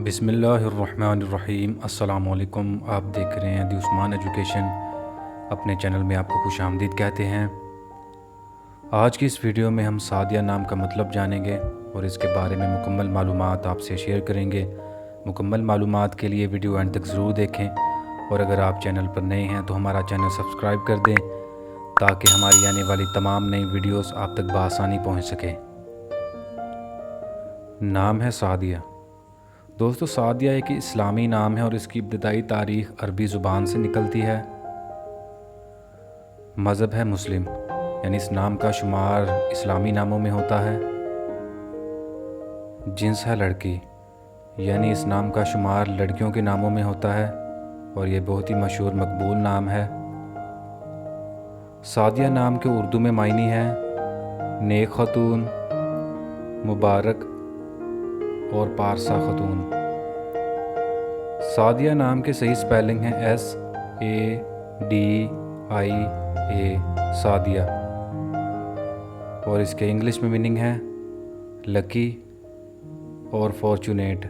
बिस्मिल्लाहिर्रहमानिर्रहीम। अस्सलाम वालेकुम। आप देख रहे हैं दी उस्मान एजुकेशन। अपने चैनल में आपको खुश आमदीद कहते हैं। आज की इस वीडियो में हम सादिया नाम का मतलब जानेंगे और इसके बारे में मुकम्मल मालूमात आपसे शेयर करेंगे। मुकम्मल मालूमात के लिए वीडियो एंड तक ज़रूर देखें, और अगर आप चैनल पर नए हैं तो हमारा चैनल सब्सक्राइब कर दें ताकि हमारी आने वाली तमाम नई वीडियोस आप तक बआसानी पहुंच सके। नाम है सादिया। दोस्तों, सादिया एक इस्लामी नाम है और इसकी इब्तदाई तारीख़ अरबी ज़ुबान से निकलती है। मज़हब है मुस्लिम, यानी इस नाम का शुमार इस्लामी नामों में होता है। जिन्स है लड़की, यानी इस नाम का शुमार लड़कियों के नामों में होता है और ये बहुत ही मशहूर मकबूल नाम है। सादिया नाम के उर्दू में मायने हैं नेक खतून, मुबारक और पारसा खतून। सादिया नाम के सही स्पेलिंग है SADIA, सादिया, और इसके इंग्लिश में मीनिंग है लकी और फॉर्चुनेट।